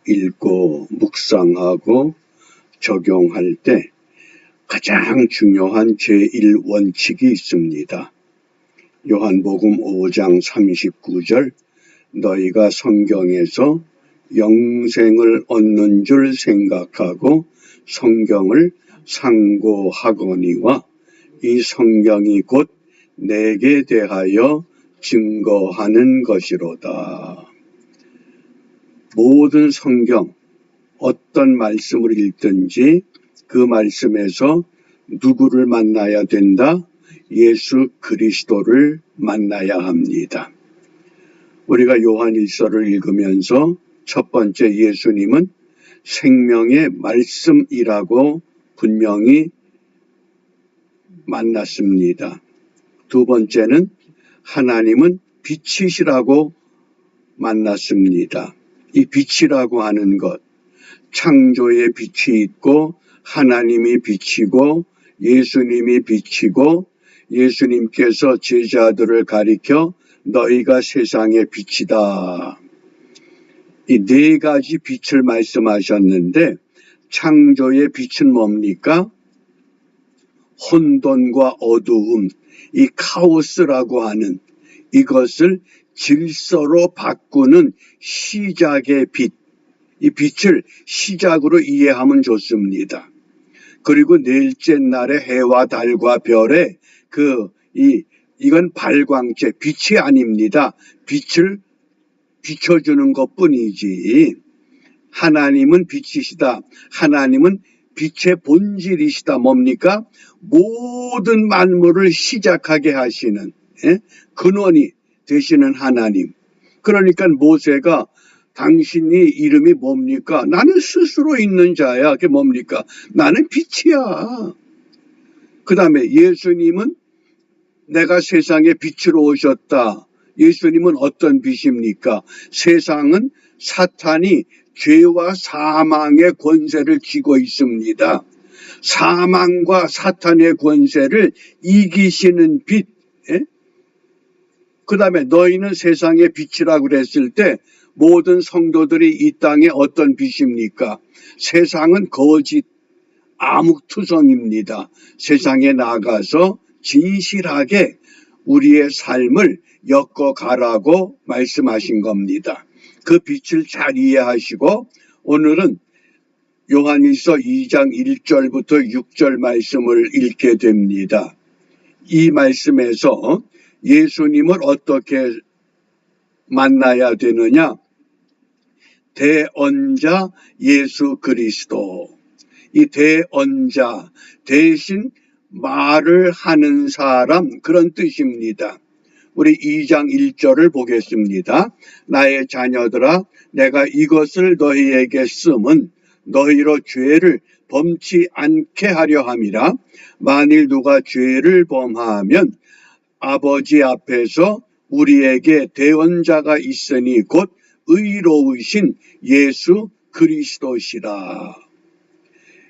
읽고 묵상하고 적용할 때 가장 중요한 제1원칙이 있습니다. 요한복음 5장 39절 너희가 성경에서 영생을 얻는 줄 생각하고 성경을 상고하거니와 이 성경이 곧 내게 대하여 증거하는 것이로다. 모든 성경 어떤 말씀을 읽든지 그 말씀에서 누구를 만나야 된다? 예수 그리스도를 만나야 합니다. 우리가 요한일서를 읽으면서 첫 번째 예수님은 생명의 말씀이라고 분명히 만났습니다. 두 번째는 하나님은 빛이시라고 만났습니다. 이 빛이라고 하는 것, 창조의 빛이 있고 하나님이 빛이고 예수님이 빛이고 예수님께서 제자들을 가리켜 너희가 세상의 빛이다. 이 네 가지 빛을 말씀하셨는데 창조의 빛은 뭡니까? 혼돈과 어두움, 이 카오스라고 하는 이것을 질서로 바꾸는 시작의 빛, 이 빛을 시작으로 이해하면 좋습니다. 그리고 넷째 날에 해와 달과 별에 이건 발광체, 빛이 아닙니다. 빛을 비춰주는 것뿐이지. 하나님은 빛이시다. 하나님은 빛의 본질이시다. 뭡니까? 모든 만물을 시작하게 하시는 근원이 되시는 하나님. 그러니까 모세가 당신이 이름이 뭡니까? 나는 스스로 있는 자야. 그게 뭡니까? 나는 빛이야. 그 다음에 예수님은 내가 세상에 빛으로 오셨다. 예수님은 어떤 빛입니까? 세상은 사탄이 죄와 사망의 권세를 쥐고 있습니다. 사망과 사탄의 권세를 이기시는 빛. 그 다음에 너희는 세상의 빛이라고 그랬을 때 모든 성도들이 이 땅에 어떤 빛입니까? 세상은 거짓, 암흑투성입니다. 세상에 나가서 진실하게 우리의 삶을 엮어가라고 말씀하신 겁니다. 그 빛을 잘 이해하시고 오늘은 요한일서 2장 1절부터 6절 말씀을 읽게 됩니다. 이 말씀에서 예수님을 어떻게 만나야 되느냐? 대언자 예수 그리스도. 이 대언자, 대신 말을 하는 사람, 그런 뜻입니다. 우리 2장 1절을 보겠습니다. 나의 자녀들아, 내가 이것을 너희에게 쓰면 너희로 죄를 범치 않게 하려 함이라. 만일 누가 죄를 범하면 아버지 앞에서 우리에게 대언자가 있으니 곧 의로우신 예수 그리스도시라.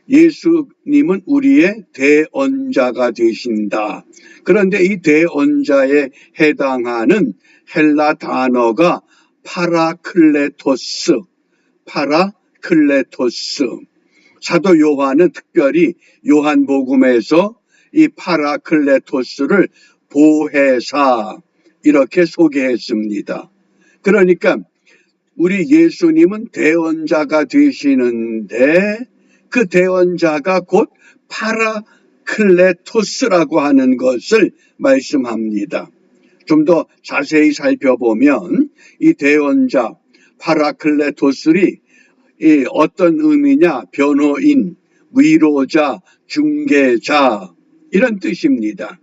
예수님은 우리의 대언자가 되신다. 그런데 이 대언자에 해당하는 헬라 단어가 파라클레토스. 사도 요한은 특별히 요한복음에서 이 파라클레토스를 보혜사 이렇게 소개했습니다. 그러니까 우리 예수님은 대언자가 되시는데 그 대언자가 곧 파라클레토스라고 하는 것을 말씀합니다. 좀 더 자세히 살펴보면 이 대언자 파라클레토스이 어떤 의미냐? 변호인, 위로자, 중개자 이런 뜻입니다.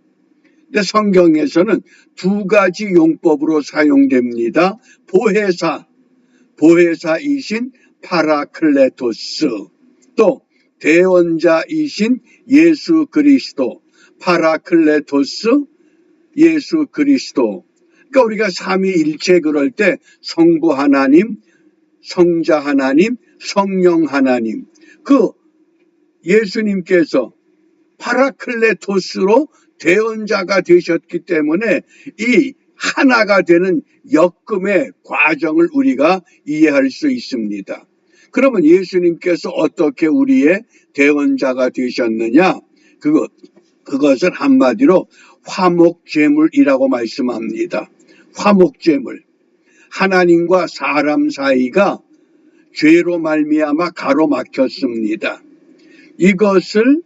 근데 성경에서는 두 가지 용법으로 사용됩니다. 보혜사이신 파라클레토스, 또 대언자이신 예수 그리스도, 파라클레토스, 예수 그리스도. 그러니까 우리가 삼위일체 그럴 때 성부 하나님, 성자 하나님, 성령 하나님, 그 예수님께서 파라클레토스로 대언자가 되셨기 때문에 이 하나가 되는 엮음의 과정을 우리가 이해할 수 있습니다. 그러면 예수님께서 어떻게 우리의 대언자가 되셨느냐? 그것을 한마디로 화목제물이라고 말씀합니다. 화목제물. 하나님과 사람 사이가 죄로 말미암아 가로막혔습니다. 이것을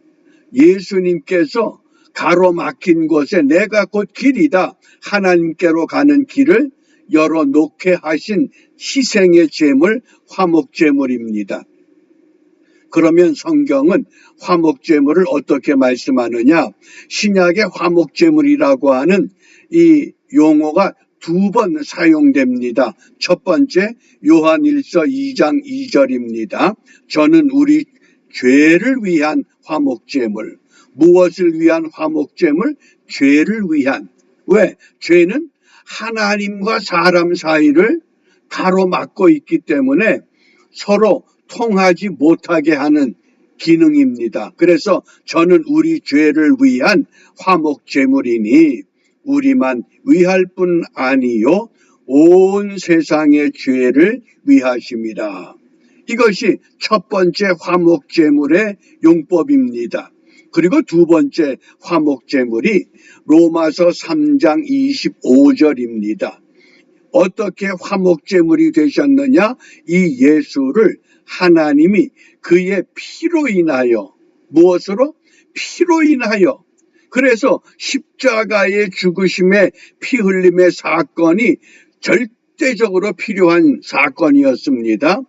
예수님께서 가로막힌 곳에 내가 곧 길이다, 하나님께로 가는 길을 열어놓게 하신 희생의 제물, 화목제물입니다. 그러면 성경은 화목제물을 어떻게 말씀하느냐? 신약의 화목제물이라고 하는 이 용어가 2번 사용됩니다. 첫 번째 요한일서 2장 2절입니다. 저는 우리 죄를 위한 화목제물. 무엇을 위한 화목제물? 죄를 위한. 왜? 죄는 하나님과 사람 사이를 가로막고 있기 때문에 서로 통하지 못하게 하는 기능입니다. 그래서 저는 우리 죄를 위한 화목제물이니 우리만 위할 뿐 아니요 온 세상의 죄를 위하심이라. 이것이 첫 번째 화목제물의 용법입니다. 그리고 두 번째 화목제물이 로마서 3장 25절입니다. 어떻게 화목제물이 되셨느냐? 이 예수를 하나님이 그의 피로 인하여, 무엇으로? 피로 인하여. 그래서 십자가의 죽으심의 피 흘림의 사건이 절대적으로 필요한 사건이었습니다.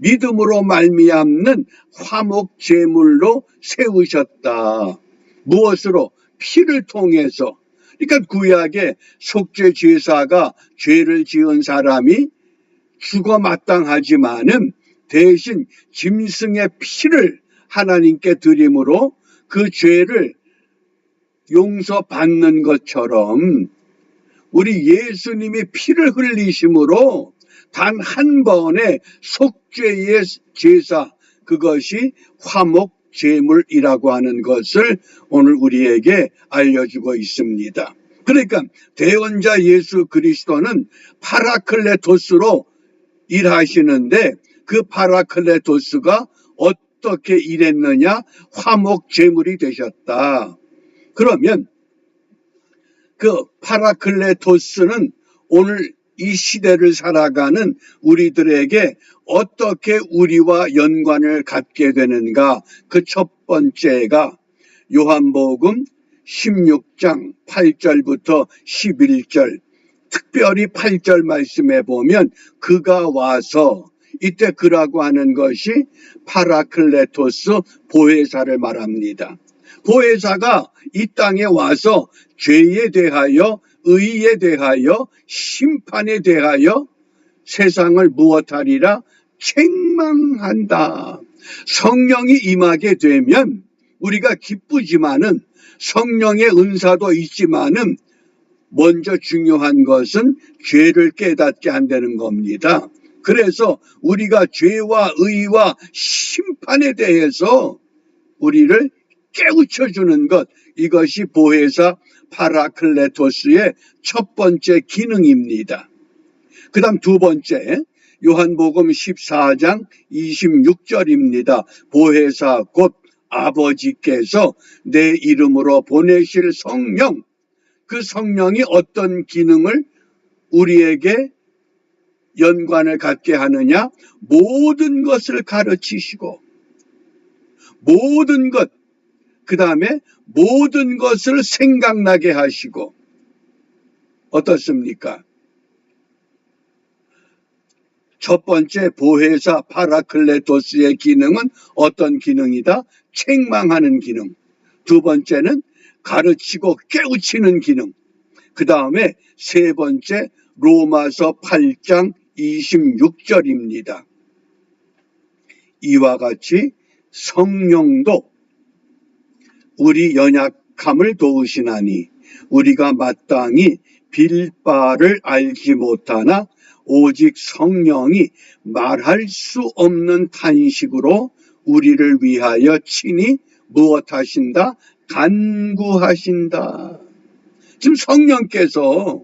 믿음으로 말미암는 화목제물로 세우셨다. 무엇으로? 피를 통해서. 그러니까 구약의 속죄제사가 죄를 지은 사람이 죽어 마땅하지만은 대신 짐승의 피를 하나님께 드림으로 그 죄를 용서받는 것처럼 우리 예수님이 피를 흘리심으로 단 한 번의 속죄의 제사, 그것이 화목제물이라고 하는 것을 오늘 우리에게 알려주고 있습니다. 그러니까 대언자 예수 그리스도는 파라클레토스로 일하시는데 그 파라클레토스가 어떻게 일했느냐? 화목제물이 되셨다. 그러면 그 파라클레토스는 오늘 이 시대를 살아가는 우리들에게 어떻게 우리와 연관을 갖게 되는가? 그 첫 번째가 요한복음 16장 8절부터 11절, 특별히 8절 말씀에 보면 그가 와서, 이때 그라고 하는 것이 파라클레토스 보혜사를 말합니다. 보혜사가 이 땅에 와서 죄에 대하여, 의에 대하여, 심판에 대하여 세상을 무엇하리라? 책망한다. 성령이 임하게 되면 우리가 기쁘지만은, 성령의 은사도 있지만은 먼저 중요한 것은 죄를 깨닫게 한다는 겁니다. 그래서 우리가 죄와 의와 심판에 대해서 우리를 깨우쳐주는 것, 이것이 보혜사 파라클레토스의 첫 번째 기능입니다. 그 다음 두 번째, 요한복음 14장 26절입니다. 보혜사 곧 아버지께서 내 이름으로 보내실 성령, 그 성령이 어떤 기능을 우리에게 연관을 갖게 하느냐? 모든 것을 가르치시고, 모든 것, 그 다음에 모든 것을 생각나게 하시고. 어떻습니까? 첫 번째 보혜사 파라클레토스의 기능은 어떤 기능이다? 책망하는 기능. 두 번째는 가르치고 깨우치는 기능. 그 다음에 세 번째 로마서 8장 26절입니다. 이와 같이 성령도 우리 연약함을 도우시나니 우리가 마땅히 빌 바를 알지 못하나 오직 성령이 말할 수 없는 탄식으로 우리를 위하여 친히 무엇하신다? 간구하신다. 지금 성령께서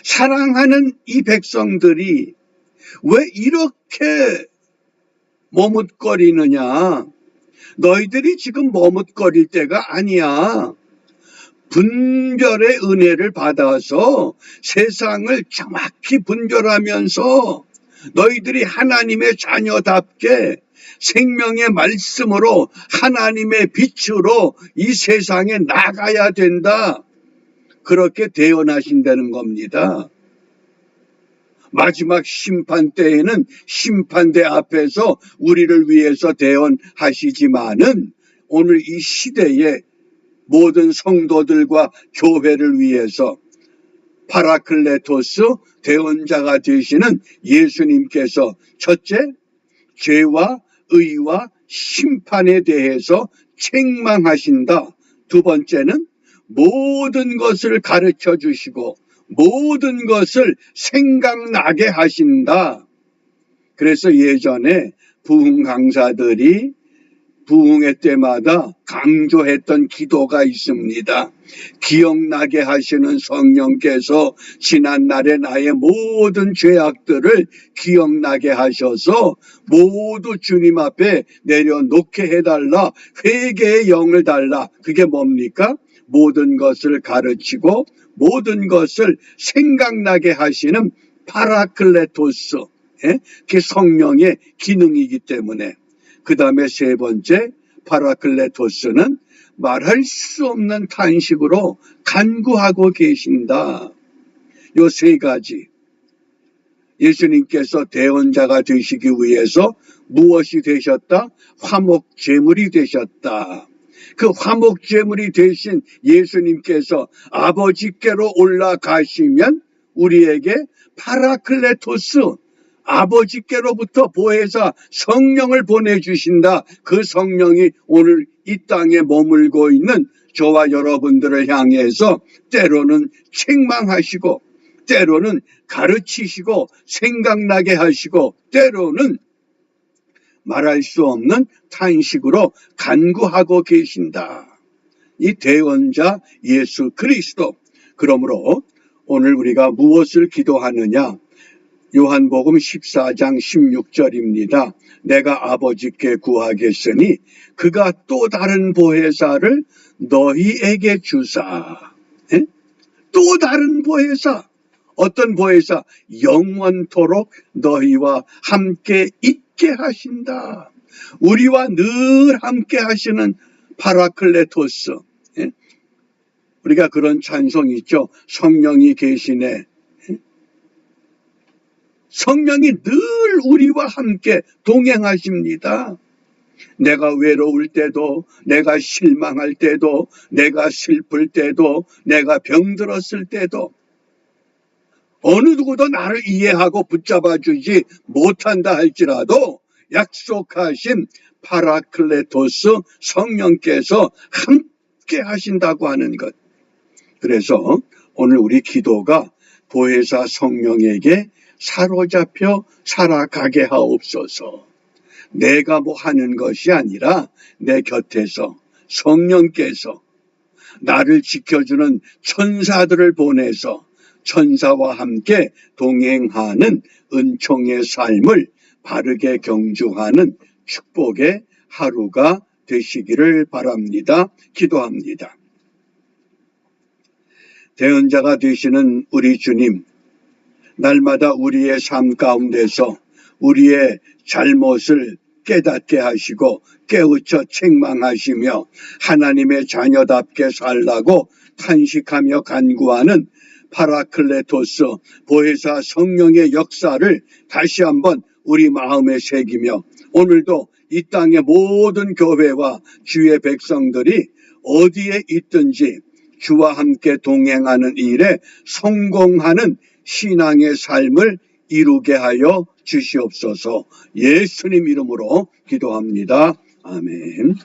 사랑하는 이 백성들이 왜 이렇게 머뭇거리느냐? 너희들이 지금 머뭇거릴 때가 아니야. 분별의 은혜를 받아서 세상을 정확히 분별하면서 너희들이 하나님의 자녀답게 생명의 말씀으로 하나님의 빛으로 이 세상에 나가야 된다. 그렇게 대언하신다는 겁니다. 마지막 심판 때에는 심판대 앞에서 우리를 위해서 대언하시지만은 오늘 이 시대에 모든 성도들과 교회를 위해서 파라클레토스 대언자가 되시는 예수님께서 첫째, 죄와 의와 심판에 대해서 책망하신다. 두 번째는 모든 것을 가르쳐 주시고 모든 것을 생각나게 하신다. 그래서 예전에 부흥 강사들이 부흥회 때마다 강조했던 기도가 있습니다. 기억나게 하시는 성령께서 지난날의 나의 모든 죄악들을 기억나게 하셔서 모두 주님 앞에 내려놓게 해달라. 회개의 영을 달라. 그게 뭡니까? 모든 것을 가르치고 모든 것을 생각나게 하시는 파라클레토스, 그게 성령의 기능이기 때문에. 그 다음에 세 번째, 파라클레토스는 말할 수 없는 탄식으로 간구하고 계신다. 요 세 가지. 예수님께서 대언자가 되시기 위해서 무엇이 되셨다? 화목제물이 되셨다. 그 화목제물이 되신 예수님께서 아버지께로 올라가시면 우리에게 파라클레토스, 아버지께로부터 보혜사 성령을 보내주신다. 그 성령이 오늘 이 땅에 머물고 있는 저와 여러분들을 향해서 때로는 책망하시고 때로는 가르치시고 생각나게 하시고 때로는 말할 수 없는 탄식으로 간구하고 계신다. 이 대언자 예수 그리스도. 그러므로 오늘 우리가 무엇을 기도하느냐? 요한복음 14장 16절입니다. 내가 아버지께 구하겠으니 그가 또 다른 보혜사를 너희에게 주사. 또 다른 보혜사. 어떤 보혜사? 영원토록 너희와 함께 있게 하신다. 우리와 늘 함께 하시는 파라클레토스. 우리가 그런 찬송이 있죠. 성령이 계시네. 성령이 늘 우리와 함께 동행하십니다. 내가 외로울 때도, 내가 실망할 때도, 내가 슬플 때도, 내가 병들었을 때도 어느 누구도 나를 이해하고 붙잡아 주지 못한다 할지라도 약속하신 파라클레토스 성령께서 함께 하신다고 하는 것. 그래서 오늘 우리 기도가 보혜사 성령에게 사로잡혀 살아가게 하옵소서. 내가 뭐 하는 것이 아니라 내 곁에서 성령께서 나를 지켜주는 천사들을 보내서 천사와 함께 동행하는 은총의 삶을 바르게 경주하는 축복의 하루가 되시기를 바랍니다. 기도합니다. 대언자가 되시는 우리 주님, 날마다 우리의 삶 가운데서 우리의 잘못을 깨닫게 하시고 깨우쳐 책망하시며 하나님의 자녀답게 살라고 탄식하며 간구하는 파라클레토스 보혜사 성령의 역사를 다시 한번 우리 마음에 새기며 오늘도 이 땅의 모든 교회와 주의 백성들이 어디에 있든지 주와 함께 동행하는 일에 성공하는 신앙의 삶을 이루게 하여 주시옵소서. 예수님 이름으로 기도합니다. 아멘.